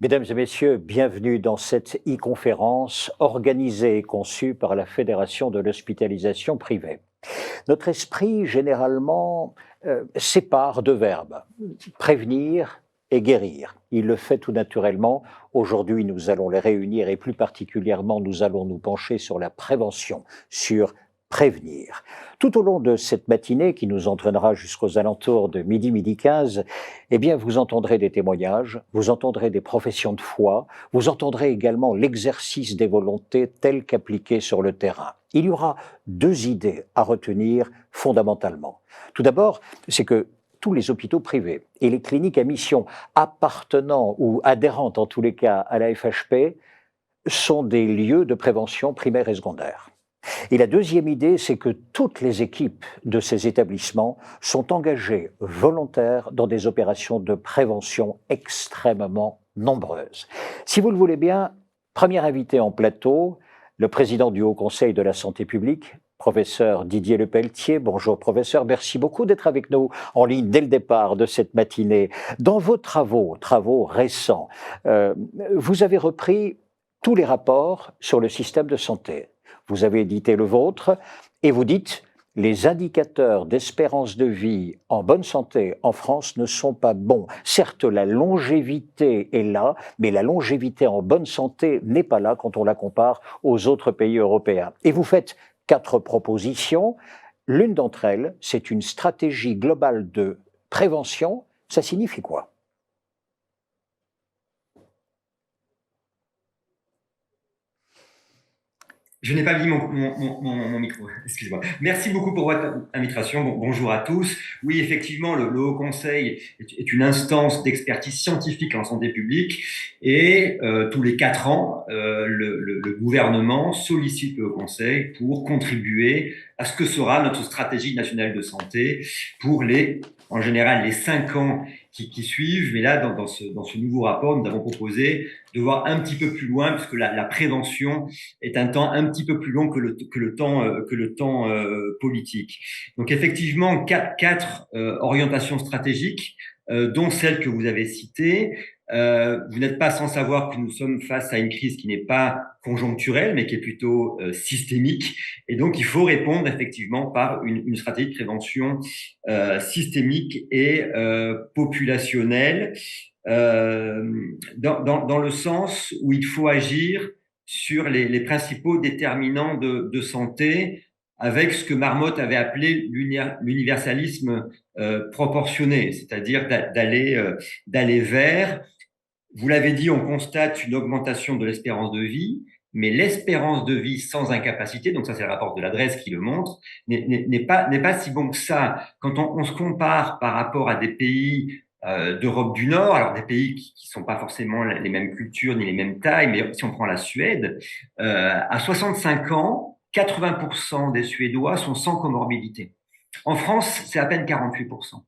Mesdames et messieurs, bienvenue dans cette e-conférence organisée et conçue par la Fédération de l'hospitalisation privée. Notre esprit, généralement, sépare deux verbes, prévenir et guérir. Il le fait tout naturellement. Aujourd'hui, nous allons les réunir et plus particulièrement, nous allons nous pencher sur la prévention, sur prévenir. Tout au long de cette matinée qui nous entraînera jusqu'aux alentours de midi 15, eh bien, vous entendrez des témoignages, vous entendrez des professions de foi, vous entendrez également l'exercice des volontés tel qu'appliqué sur le terrain. Il y aura deux idées à retenir fondamentalement. Tout d'abord, c'est que tous les hôpitaux privés et les cliniques à mission appartenant ou adhérentes en tous les cas à la FHP sont des lieux de prévention primaire et secondaire. Et la deuxième idée, c'est que toutes les équipes de ces établissements sont engagées volontaires dans des opérations de prévention extrêmement nombreuses. Si vous le voulez bien, premier invité en plateau, le président du Haut Conseil de la Santé publique, professeur Didier Lepelletier. Bonjour professeur, merci beaucoup d'être avec nous en ligne dès le départ de cette matinée. Dans vos travaux récents, vous avez repris tous les rapports sur le système de santé. Vous avez édité le vôtre et vous dites les indicateurs d'espérance de vie en bonne santé en France ne sont pas bons. Certes, la longévité est là, mais la longévité en bonne santé n'est pas là quand on la compare aux autres pays européens. Et vous faites 4 propositions. L'une d'entre elles, c'est une stratégie globale de prévention. Ça signifie quoi ? Je n'ai pas mis mon micro, excusez-moi. Merci beaucoup pour votre invitation. Bonjour à tous. Oui, effectivement, le Haut Conseil est une instance d'expertise scientifique en santé publique et tous les 4 ans, le gouvernement sollicite le Haut Conseil pour contribuer à ce que sera notre stratégie nationale de santé pour en général, les 5 ans qui suivent. Mais là, dans ce nouveau rapport, nous avons proposé de voir un petit peu plus loin, puisque la prévention est un temps un petit peu plus long que le temps politique. Donc effectivement, quatre orientations stratégiques, dont celle que vous avez citée. Vous n'êtes pas sans savoir que nous sommes face à une crise qui n'est pas conjoncturelle, mais qui est plutôt systémique. Et donc, il faut répondre effectivement par une stratégie de prévention systémique et populationnelle, dans le sens où il faut agir sur les principaux déterminants de santé avec ce que Marmot avait appelé l'universalisme proportionné, c'est-à-dire d'aller vers, vous l'avez dit, on constate une augmentation de l'espérance de vie, mais l'espérance de vie sans incapacité, donc ça c'est le rapport de l'adresse qui le montre, n'est pas si bon que ça. Quand on se compare par rapport à des pays d'Europe du Nord, alors des pays qui sont pas forcément les mêmes cultures ni les mêmes tailles, mais si on prend la Suède, à 65 ans, 80% des Suédois sont sans comorbidité. En France, c'est à peine 48%.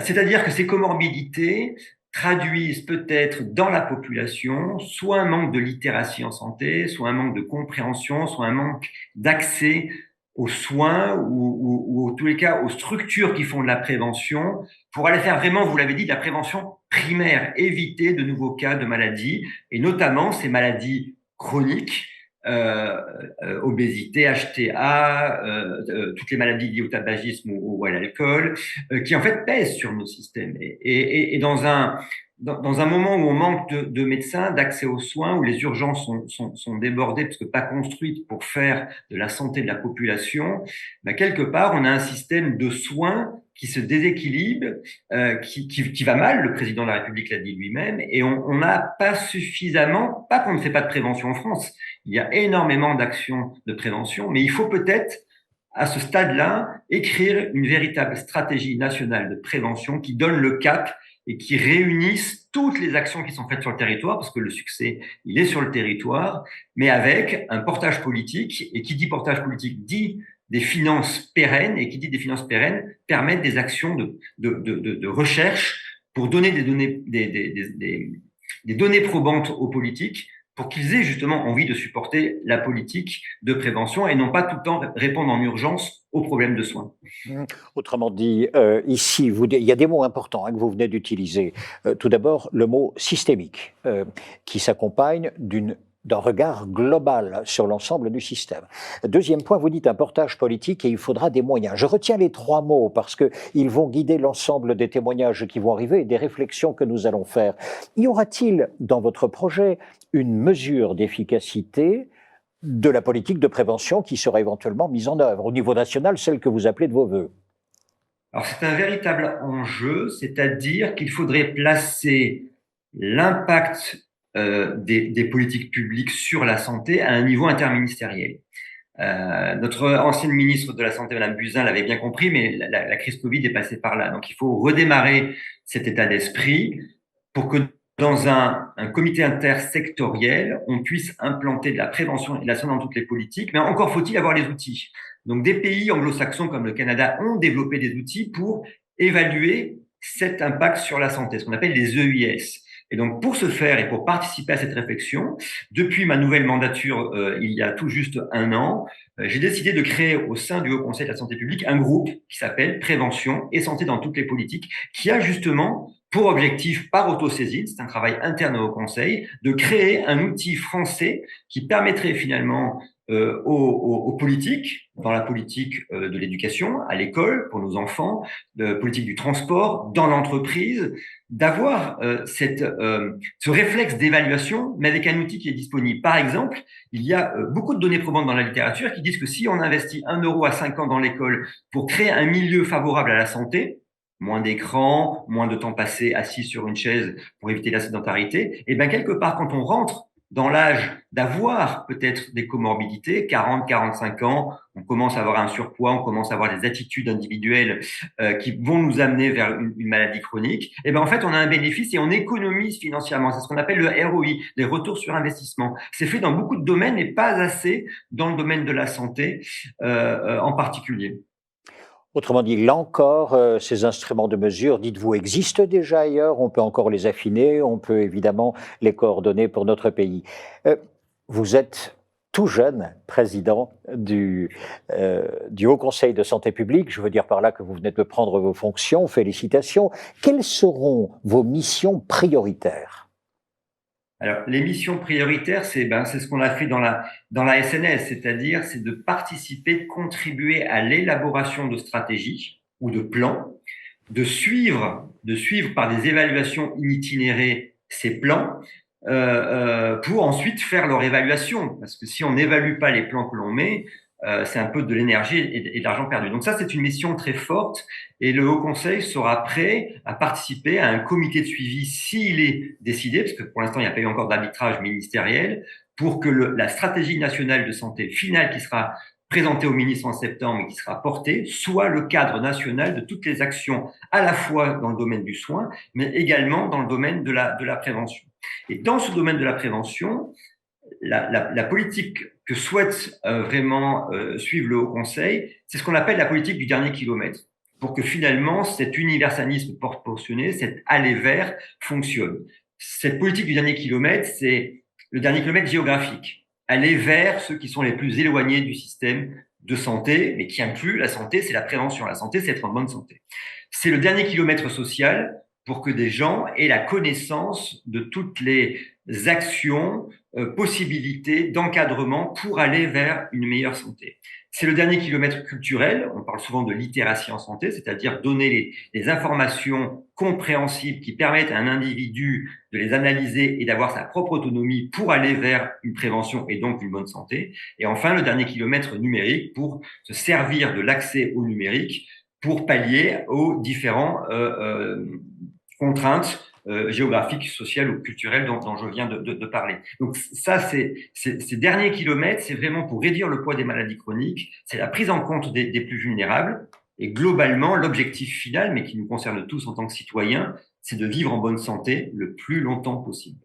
C'est-à-dire que ces comorbidités traduisent peut-être dans la population soit un manque de littératie en santé, soit un manque de compréhension, soit un manque d'accès aux soins ou en tous les cas aux structures qui font de la prévention pour aller faire vraiment, vous l'avez dit, de la prévention primaire, éviter de nouveaux cas de maladies et notamment ces maladies chroniques, obésité, HTA, toutes les maladies liées au tabagisme ou à l'alcool, qui en fait pèsent sur nos systèmes. Et dans un moment où on manque de médecins, d'accès aux soins, où les urgences sont débordées parce que pas construites pour faire de la santé de la population, ben quelque part, on a un système de soins qui se déséquilibre, qui va mal, le président de la République l'a dit lui-même, et on n'a pas suffisamment, pas qu'on ne fait pas de prévention en France, il y a énormément d'actions de prévention, mais il faut peut-être, à ce stade-là, écrire une véritable stratégie nationale de prévention qui donne le cap et qui réunisse toutes les actions qui sont faites sur le territoire, parce que le succès, il est sur le territoire, mais avec un portage politique. Et qui dit portage politique dit des finances pérennes, et qui dit des finances pérennes permettent des actions de recherche pour donner des données probantes aux politiques pour qu'ils aient justement envie de supporter la politique de prévention et non pas tout le temps répondre en urgence aux problèmes de soins. Autrement dit, ici, il y a des mots importants que vous venez d'utiliser. Tout d'abord, le mot systémique, qui s'accompagne d'un regard global sur l'ensemble du système. Deuxième point, vous dites un portage politique et il faudra des moyens. Je retiens les trois mots parce qu'ils vont guider l'ensemble des témoignages qui vont arriver et des réflexions que nous allons faire. Y aura-t-il dans votre projet une mesure d'efficacité de la politique de prévention qui sera éventuellement mise en œuvre au niveau national, celle que vous appelez de vos voeux? Alors c'est un véritable enjeu, c'est-à-dire qu'il faudrait placer l'impact des politiques publiques sur la santé à un niveau interministériel. Notre ancienne ministre de la Santé, Madame Buzyn, l'avait bien compris, mais la crise Covid est passée par là. Donc il faut redémarrer cet état d'esprit pour que dans un comité intersectoriel, on puisse implanter de la prévention et de la santé dans toutes les politiques, mais encore faut-il avoir les outils. Donc des pays anglo-saxons comme le Canada ont développé des outils pour évaluer cet impact sur la santé, ce qu'on appelle les EIS. Et donc, pour ce faire et pour participer à cette réflexion, depuis ma nouvelle mandature, il y a tout juste un an, j'ai décidé de créer au sein du Haut Conseil de la santé publique un groupe qui s'appelle Prévention et santé dans toutes les politiques, qui a justement pour objectif, par autosaisine, c'est un travail interne au Haut Conseil, de créer un outil français qui permettrait finalement aux politiques, dans la politique de l'éducation, à l'école, pour nos enfants, de politique du transport, dans l'entreprise, d'avoir ce réflexe d'évaluation, mais avec un outil qui est disponible. Par exemple, il y a beaucoup de données probantes dans la littérature qui disent que si on investit 1 euro à 5 ans dans l'école pour créer un milieu favorable à la santé, moins d'écran, moins de temps passé assis sur une chaise pour éviter la sédentarité, et bien quelque part, quand on rentre dans l'âge d'avoir peut-être des comorbidités, 40, 45 ans, on commence à avoir un surpoids, on commence à avoir des attitudes individuelles qui vont nous amener vers une maladie chronique, et bien en fait on a un bénéfice et on économise financièrement. C'est ce qu'on appelle le ROI, les retours sur investissement. C'est fait dans beaucoup de domaines et pas assez dans le domaine de la santé en particulier. Autrement dit, là encore, ces instruments de mesure, dites-vous, existent déjà ailleurs, on peut encore les affiner, on peut évidemment les coordonner pour notre pays. Vous êtes tout jeune président du Haut Conseil de santé publique, je veux dire par là que vous venez de prendre vos fonctions, félicitations. Quelles seront vos missions prioritaires ? Alors, les missions prioritaires, c'est ce qu'on a fait dans la SNS, c'est-à-dire c'est de participer, de contribuer à l'élaboration de stratégies ou de plans, de suivre par des évaluations itinérées ces plans pour ensuite faire leur évaluation. Parce que si on n'évalue pas les plans que l'on met, c'est un peu de l'énergie et de l'argent perdu. Donc ça, c'est une mission très forte et le Haut Conseil sera prêt à participer à un comité de suivi s'il est décidé, parce que pour l'instant, il n'y a pas eu encore d'arbitrage ministériel, pour que la stratégie nationale de santé finale qui sera présentée au ministre en septembre et qui sera portée soit le cadre national de toutes les actions à la fois dans le domaine du soin, mais également dans le domaine de la prévention. Et dans ce domaine de la prévention, la politique que souhaite vraiment suivre le Haut Conseil, c'est ce qu'on appelle la politique du dernier kilomètre, pour que finalement cet universalisme proportionné, cet aller vers fonctionne. Cette politique du dernier kilomètre, c'est le dernier kilomètre géographique, aller vers ceux qui sont les plus éloignés du système de santé, mais qui inclut la santé, c'est la prévention. La santé, c'est être en bonne santé. C'est le dernier kilomètre social pour que des gens aient la connaissance de toutes les actions, possibilités d'encadrement pour aller vers une meilleure santé. C'est le dernier kilomètre culturel, on parle souvent de littératie en santé, c'est-à-dire donner les informations compréhensibles qui permettent à un individu de les analyser et d'avoir sa propre autonomie pour aller vers une prévention et donc une bonne santé. Et enfin, le dernier kilomètre numérique pour se servir de l'accès au numérique pour pallier aux différents contraintes géographiques, sociales ou culturelles dont je viens de parler. Donc ça, ces derniers kilomètres, c'est vraiment pour réduire le poids des maladies chroniques, c'est la prise en compte des plus vulnérables, et globalement, l'objectif final, mais qui nous concerne tous en tant que citoyens, c'est de vivre en bonne santé le plus longtemps possible.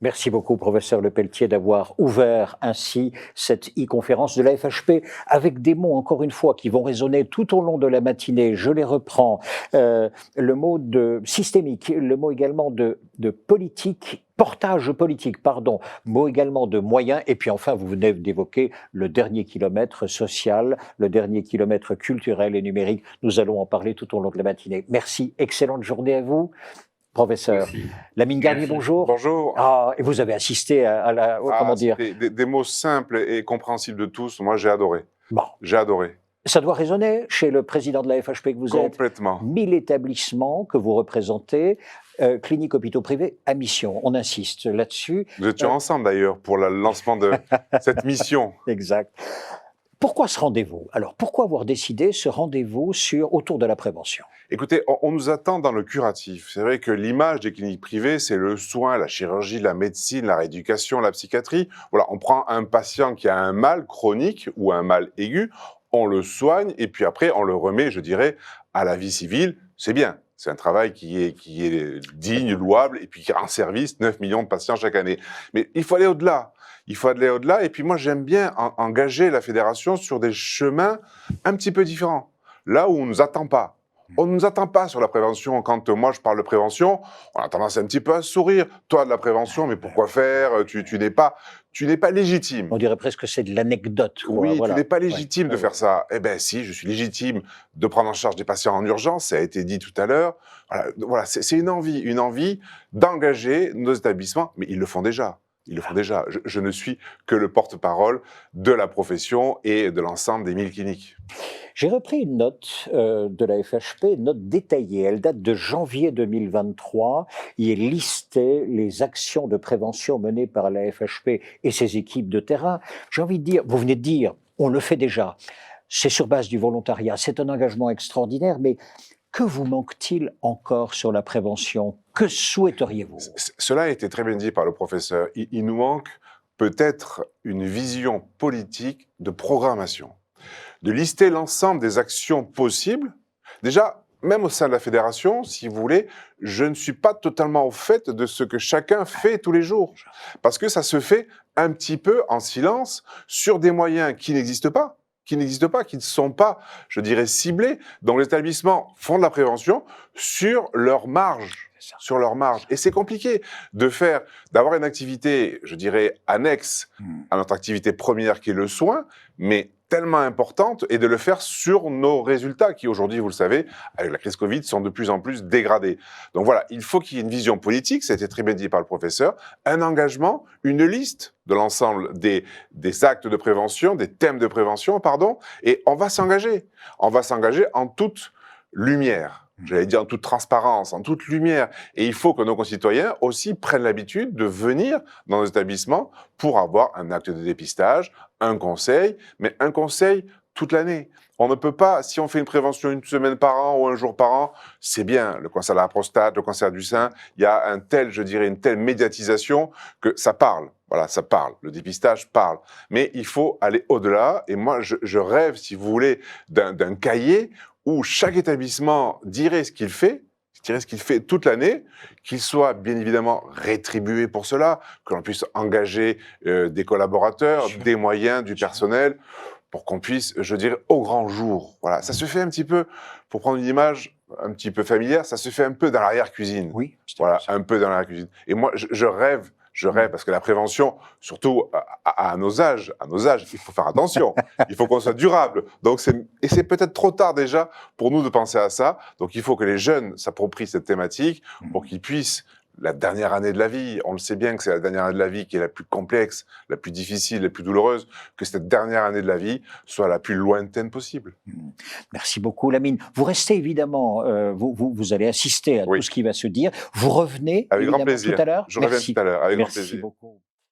Merci beaucoup, professeur Lepelletier, d'avoir ouvert ainsi cette e-conférence de la FHP avec des mots, encore une fois, qui vont résonner tout au long de la matinée. Je les reprends. Le mot de systémique, le mot également de politique portage politique, pardon, mot également de moyens, et puis enfin, vous venez d'évoquer le dernier kilomètre social, le dernier kilomètre culturel et numérique. Nous allons en parler tout au long de la matinée. Merci, excellente journée à vous. Professeur Merci. Lamine Garnier, Merci. bonjour. Bonjour. Ah, et vous avez assisté à la, comment dire, Des mots simples et compréhensibles de tous. Moi, j'ai adoré. bon, J'ai adoré. ça doit résonner chez le président de la FHP que vous êtes. Complètement. 1000 établissements que vous représentez, cliniques, hôpitaux privés à mission. On insiste là-dessus. Nous étions ensemble d'ailleurs pour le lancement de cette mission. Exact. Pourquoi ce rendez-vous? Alors, pourquoi avoir décidé ce rendez-vous autour de la prévention? Écoutez, on nous attend dans le curatif. C'est vrai que l'image des cliniques privées, c'est le soin, la chirurgie, la médecine, la rééducation, la psychiatrie. Voilà, on prend un patient qui a un mal chronique ou un mal aigu, on le soigne et puis après, on le remet, je dirais, à la vie civile. C'est bien. C'est un travail qui est digne, louable et puis qui rend service 9 millions de patients chaque année. Mais il faut aller au-delà. Il faut aller au-delà. Et puis moi, j'aime bien engager la fédération sur des chemins un petit peu différents. Là où on ne nous attend pas. On ne nous attend pas sur la prévention. Quand moi, je parle de prévention, on a tendance un petit peu à sourire. Toi, de la prévention, mais pourquoi faire? Tu n'es pas légitime. On dirait presque que c'est de l'anecdote. Oui, voilà. tu n'es pas légitime de Ouais. faire ça. Eh bien, si, je suis légitime de prendre en charge des patients en urgence, ça a été dit tout à l'heure. Voilà, c'est une envie d'engager nos établissements, mais ils le font déjà. Ils le font déjà. Je ne suis que le porte-parole de la profession et de l'ensemble des 1000 cliniques. J'ai repris une note de la FHP, une note détaillée. Elle date de janvier 2023. Il est listé les actions de prévention menées par la FHP et ses équipes de terrain. J'ai envie de dire, vous venez de dire, on le fait déjà. C'est sur base du volontariat. C'est un engagement extraordinaire, mais que vous manque-t-il encore sur la prévention? Que souhaiteriez-vous? Cela a été très bien dit par le professeur. Il nous manque peut-être une vision politique de programmation, de lister l'ensemble des actions possibles. Déjà, même au sein de la fédération, si vous voulez, je ne suis pas totalement au fait de ce que chacun fait tous les jours. Parce que ça se fait un petit peu en silence sur des moyens qui n'existent pas, qui ne sont pas, je dirais, ciblés. Donc les établissements font de la prévention sur leur marge. Sur leur marge. Et c'est compliqué d'avoir une activité, je dirais, annexe à notre activité première qui est le soin, mais tellement importante, et de le faire sur nos résultats qui aujourd'hui, vous le savez, avec la crise Covid, sont de plus en plus dégradés. Donc voilà, il faut qu'il y ait une vision politique, ça a été très bien dit par le professeur, un engagement, une liste de l'ensemble des actes de prévention, des thèmes de prévention, pardon, et on va s'engager. On va s'engager en toute lumière. J'allais dire en toute transparence, en toute lumière. Et il faut que nos concitoyens aussi prennent l'habitude de venir dans nos établissements pour avoir un acte de dépistage, un conseil, mais un conseil toute l'année. On ne peut pas, si on fait une prévention une semaine par an ou un jour par an, c'est bien. Le cancer de la prostate, le cancer du sein, il y a une telle médiatisation que ça parle. Voilà, ça parle. Le dépistage parle. Mais il faut aller au-delà. Et moi, je rêve, si vous voulez, d'un cahier où chaque établissement dirait ce qu'il fait toute l'année, qu'il soit bien évidemment rétribué pour cela, que l'on puisse engager des collaborateurs, des moyens, du personnel, pour qu'on puisse, je dirais, au grand jour. Voilà, ça se fait un petit peu, pour prendre une image un petit peu familière, ça se fait un peu dans l'arrière-cuisine. Oui. Voilà, un peu dans l'arrière-cuisine. Et moi, je rêve, parce que la prévention, surtout à nos âges, il faut faire attention. Il faut qu'on soit durable. Donc c'est peut-être trop tard déjà pour nous de penser à ça. Donc il faut que les jeunes s'approprient cette thématique pour qu'ils puissent, la dernière année de la vie, on le sait bien que c'est la dernière année de la vie qui est la plus complexe, la plus difficile, la plus douloureuse, que cette dernière année de la vie soit la plus lointaine possible. Merci beaucoup, Lamine. Vous restez évidemment, vous allez assister à tout ce qui va se dire. Vous revenez avec grand évidemment plaisir. tout à l'heure. Je reviens tout à l'heure, avec grand plaisir. Merci beaucoup.